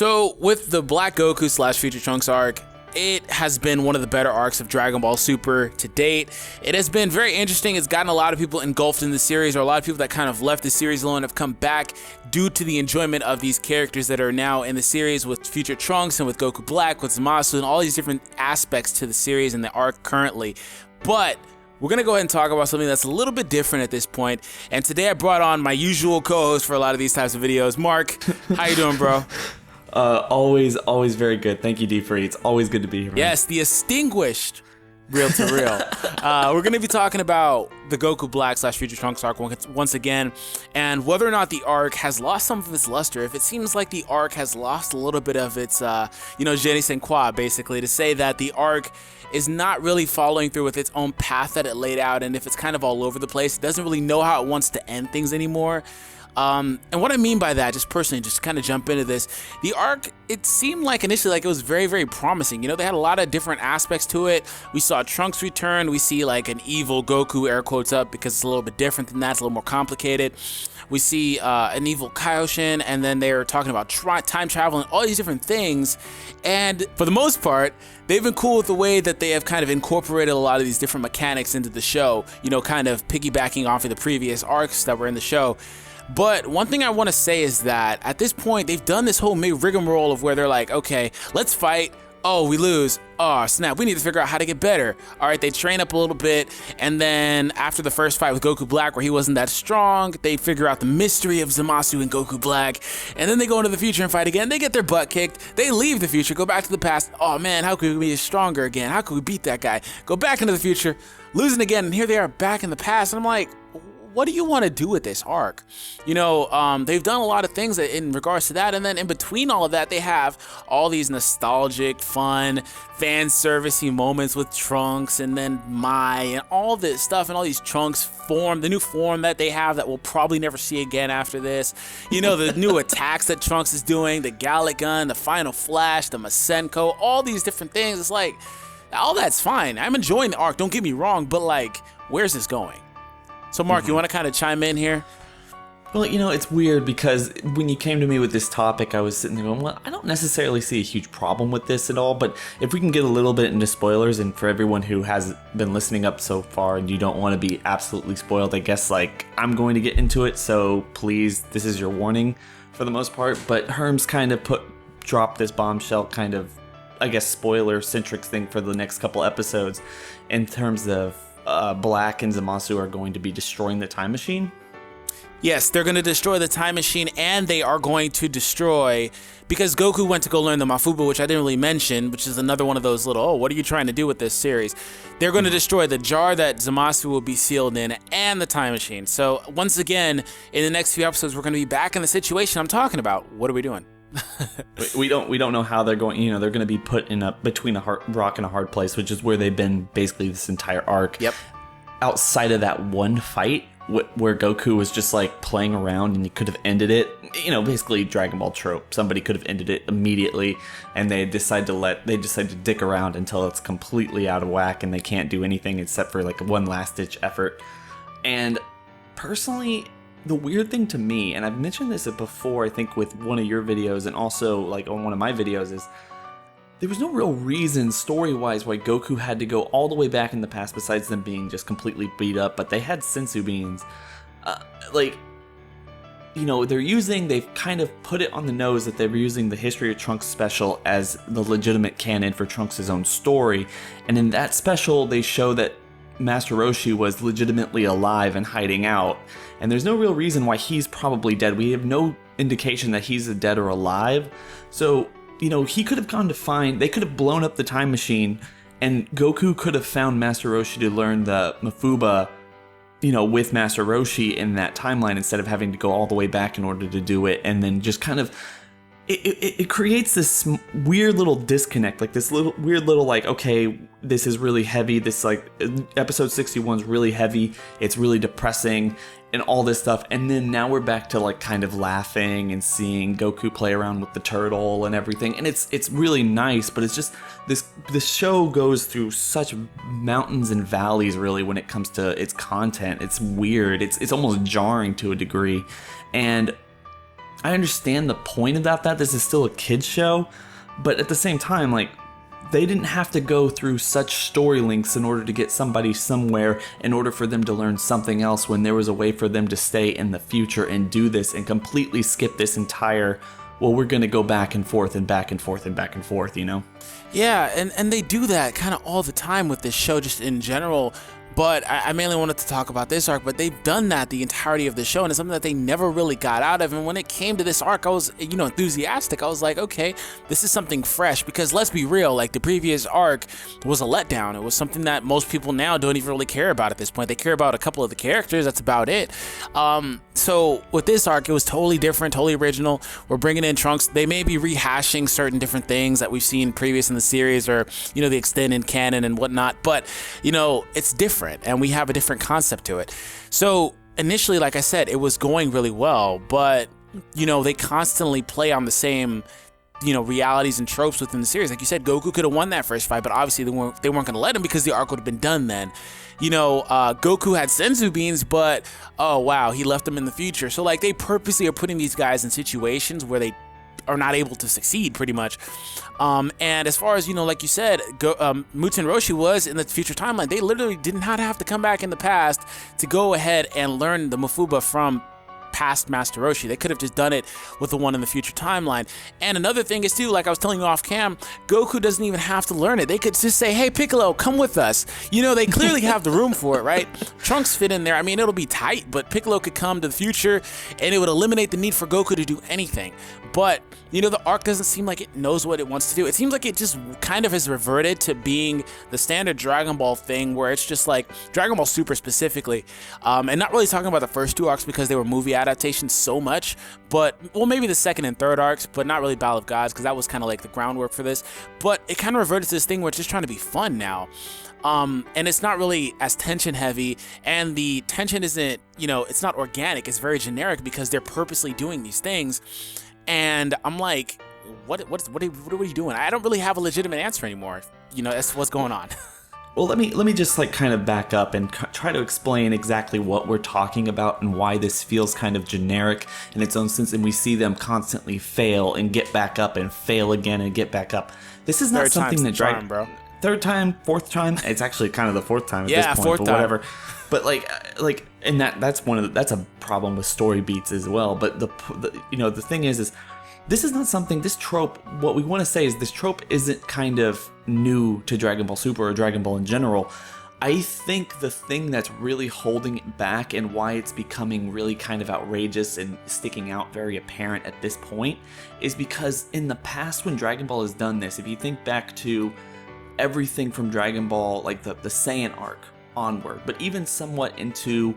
So with the Black Goku / Future Trunks arc, it has been one of the better arcs of Dragon Ball Super to date. It has been very interesting. It's gotten a lot of people engulfed in the series, or a lot of people that kind of left the series alone have come back due to the enjoyment of these characters that are now in the series with Future Trunks and with Goku Black, with Zamasu, and all these different aspects to the series and the arc currently. But we're going to go ahead and talk about something that's a little bit different at this point. And today I brought on my usual co-host for a lot of these types of videos, Mark. How you doing, bro? Always very good. Thank you, D3. It's always good to be here, man. Yes, the extinguished Real to Real. We're going to be talking about the Goku Black / Future Trunks arc once again, and whether or not the arc has lost some of its luster. If it seems like the arc has lost a little bit of its, je ne sais quoi, basically, to say that the arc is not really following through with its own path that it laid out, and if it's kind of all over the place, it doesn't really know how it wants to end things anymore. And what I mean by that, just personally, just to kind of jump into this, the arc, it seemed like initially like it was very, very promising. You know, they had a lot of different aspects to it. We saw Trunks return. We see like an evil Goku, air quotes up, because it's a little bit different than that. It's a little more complicated. We see an evil Kaioshin, and then they're talking about time travel and all these different things. And for the most part, they've been cool with the way that they have kind of incorporated a lot of these different mechanics into the show, you know, kind of piggybacking off of the previous arcs that were in the show. But one thing I want to say is that at this point, they've done this whole rigmarole of where they're like, okay, let's fight. Oh, we lose. Oh, snap. We need to figure out how to get better. All right, they train up a little bit. And then after the first fight with Goku Black, where he wasn't that strong, they figure out the mystery of Zamasu and Goku Black. And then they go into the future and fight again. They get their butt kicked. They leave the future, go back to the past. Oh, man, how could we be stronger again? How could we beat that guy? Go back into the future, losing again. And here they are back in the past. And I'm like, what do you want to do with this arc? You know, they've done a lot of things in regards to that, and then in between all of that, they have all these nostalgic, fun, fan servicey moments with Trunks, and then Mai, and all this stuff, and all these Trunks form, the new form that they have that we'll probably never see again after this. You know, the new attacks that Trunks is doing, the Gallic Gun, the Final Flash, the Masenko, all these different things. It's like, all that's fine. I'm enjoying the arc, don't get me wrong, but like, where's this going? So, Mark, you want to kind of chime in here? Well, you know, it's weird because when you came to me with this topic, I was sitting there going, well, I don't necessarily see a huge problem with this at all, but if we can get a little bit into spoilers, and for everyone who has been listening up so far and you don't want to be absolutely spoiled, I guess, like, I'm going to get into it, so please, this is your warning for the most part, but Herms kind of dropped this bombshell kind of, I guess, spoiler-centric thing for the next couple episodes in terms of Black and Zamasu are going to be destroying the time machine. Yes, they're going to destroy the time machine, and they are going to destroy, because Goku went to go learn the Mafuba, which I didn't really mention, which is another one of those little, oh, what are you trying to do with this series? They're going to destroy the jar that Zamasu will be sealed in and the time machine. So once again, in the next few episodes, we're going to be back in the situation I'm talking about. What are we doing? we don't know how they're going. You know, they're going to be put in between a rock and a hard place, which is where they've been basically this entire arc. Yep. Outside of that one fight where Goku was just like playing around and he could have ended it. You know, basically Dragon Ball trope. Somebody could have ended it immediately, and they decide to dick around until it's completely out of whack and they can't do anything except for like one last ditch effort. And personally, the weird thing to me, and I've mentioned this before, I think with one of your videos and also like on one of my videos, is there was no real reason story-wise why Goku had to go all the way back in the past besides them being just completely beat up, but they had sensu beans. Like, you know, they've kind of put it on the nose that they were using the History of Trunks special as the legitimate canon for Trunks' own story, and in that special they show that Master Roshi was legitimately alive and hiding out, and there's no real reason why he's probably dead. We have no indication that he's dead or alive, so, you know, he could have gone to they could have blown up the time machine, and Goku could have found Master Roshi to learn the Mafuba, you know, with Master Roshi in that timeline instead of having to go all the way back in order to do it, and then just kind of it creates this weird little disconnect, like this weird little like, okay, this is really heavy, this like episode 61 is really heavy, it's really depressing and all this stuff, and then now we're back to like kind of laughing and seeing Goku play around with the turtle and everything, and it's really nice, but it's just this show goes through such mountains and valleys really when it comes to its content. It's weird, it's almost jarring to a degree, and I understand the point about that. This is still a kid's show, but at the same time, like, they didn't have to go through such story links in order to get somebody somewhere in order for them to learn something else when there was a way for them to stay in the future and do this and completely skip this entire, well, we're going to go back and forth and back and forth and back and forth, you know? Yeah, and they do that kind of all the time with this show, just in general. But I mainly wanted to talk about this arc, but they've done that the entirety of the show, and it's something that they never really got out of. And when it came to this arc, I was, enthusiastic. I was like, okay, this is something fresh, because let's be real, like, the previous arc was a letdown. It was something that most people now don't even really care about at this point. They care about a couple of the characters, that's about it. So with this arc, it was totally different, totally original. We're bringing in Trunks. They may be rehashing certain different things that we've seen previous in the series, or, the extended canon and whatnot, but, it's different. And we have a different concept to it. So initially, like I said, it was going really well, but they constantly play on the same realities and tropes within the series. Like you said, Goku could have won that first fight, but obviously they weren't going to let him, because the arc would have been done then. Goku had senzu beans, but oh wow, he left them in the future. So like, they purposely are putting these guys in situations where they are not able to succeed, pretty much. And as far as, like you said, Muten Roshi was in the future timeline. They literally did not have to come back in the past to go ahead and learn the Mafuba from past Master Roshi. They could have just done it with the one in the future timeline. And another thing is too, like I was telling you off cam, Goku doesn't even have to learn it. They could just say, hey Piccolo, come with us. They clearly have the room for it, right? Trunks fit in there. I mean, it'll be tight, but Piccolo could come to the future and it would eliminate the need for Goku to do anything. But the arc doesn't seem like it knows what it wants to do. It seems like it just kind of has reverted to being the standard Dragon Ball thing, where it's just like Dragon Ball Super specifically, and not really talking about the first two arcs because they were movie adaptations so much, but, well, maybe the second and third arcs, but not really Battle of Gods, because that was kind of like the groundwork for this. But it kind of reverted to this thing where it's just trying to be fun now. And it's not really as tension heavy, and the tension isn't, it's not organic. It's very generic because they're purposely doing these things. And I'm like, what are you doing? I don't really have a legitimate answer anymore. That's what's going on. Well, let me just like kind of back up and try to explain exactly what we're talking about and why this feels kind of generic in its own sense, and we see them constantly fail and get back up and fail again and get back up. This is not something that Dragon, bro. Third time, fourth time. It's actually kind of the fourth time at this point, fourth but time. Whatever. But like, and that's a problem with story beats as well. But the thing is this is not something, this trope, what we want to say is this trope isn't kind of new to Dragon Ball Super or Dragon Ball in general. I think the thing that's really holding it back and why it's becoming really kind of outrageous and sticking out very apparent at this point is because in the past when Dragon Ball has done this, if you think back to everything from Dragon Ball, like the Saiyan arc onward, but even somewhat into,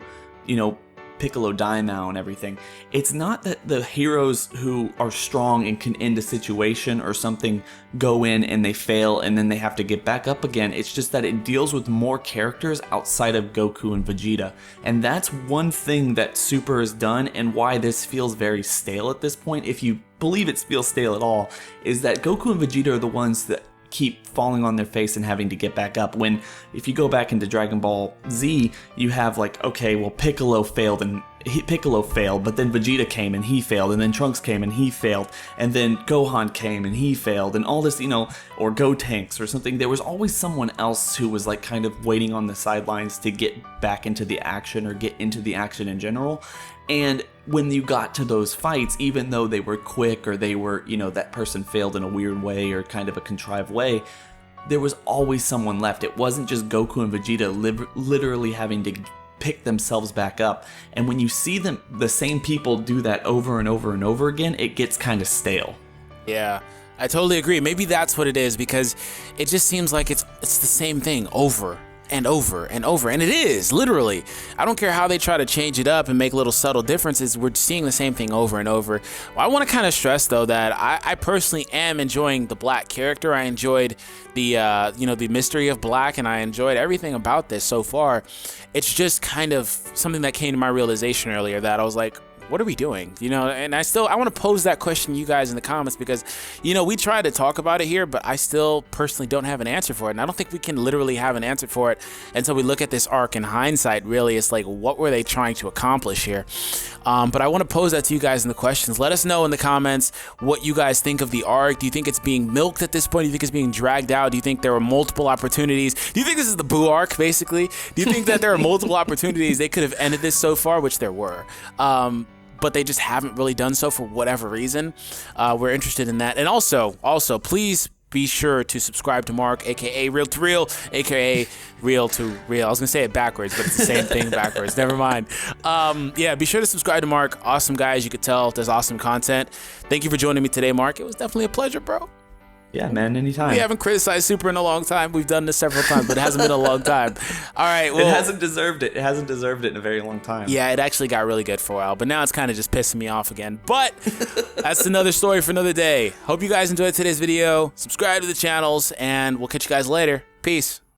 Piccolo Daimao and everything, it's not that the heroes who are strong and can end a situation or something go in and they fail and then they have to get back up again. It's just that it deals with more characters outside of Goku and Vegeta. And that's one thing that Super has done, and why this feels very stale at this point, if you believe it feels stale at all, is that Goku and Vegeta are the ones that keep falling on their face and having to get back up. When, if you go back into Dragon Ball Z, you have like, okay, well, Piccolo failed, but then Vegeta came and he failed, and then Trunks came and he failed, and then Gohan came and he failed, and all this, or Gotenks or something. There was always someone else who was like kind of waiting on the sidelines to get back into the action or get into the action in general. And when you got to those fights, even though they were quick or they were, that person failed in a weird way or kind of a contrived way, there was always someone left. It wasn't just Goku and Vegeta literally having to pick themselves back up. And when you see the same people do that over and over and over again, it gets kind of stale. Yeah, I totally agree. Maybe that's what it is, because it just seems like it's the same thing over and over and over, and it is literally. I don't care how they try to change it up and make little subtle differences, we're seeing the same thing over and over. Well, I want to kind of stress though that I personally am enjoying the Black character. I enjoyed the the mystery of Black, and I enjoyed everything about this so far. It's just kind of something that came to my realization earlier, that I was like, what are we doing? You know, and I want to pose that question to you guys in the comments because, you know, we try to talk about it here, but I still personally don't have an answer for it. And I don't think we can literally have an answer for it until we look at this arc in hindsight. Really, it's like, what were they trying to accomplish here? But I want to pose that to you guys in the questions. Let us know in the comments what you guys think of the arc. Do you think it's being milked at this point? Do you think it's being dragged out? Do you think there were multiple opportunities? Do you think this is the Boo arc, basically? Do you think that there are multiple opportunities they could have ended this so far, which there were? But they just haven't really done so for whatever reason. We're interested in that. And also, please be sure to subscribe to Mark, aka Real to Real, aka Real to Real. I was gonna say it backwards, but it's the same thing backwards. Never mind. Yeah, be sure to subscribe to Mark. Awesome guy, as you could tell, does awesome content. Thank you for joining me today, Mark. It was definitely a pleasure, bro. Yeah, man, anytime. We haven't criticized Super in a long time. We've done this several times, but it hasn't been a long time. All right, well, it hasn't deserved it. It hasn't deserved it in a very long time. Yeah, it actually got really good for a while, but now it's kind of just pissing me off again. But that's another story for another day. Hope you guys enjoyed today's video. Subscribe to the channels, and we'll catch you guys later. Peace.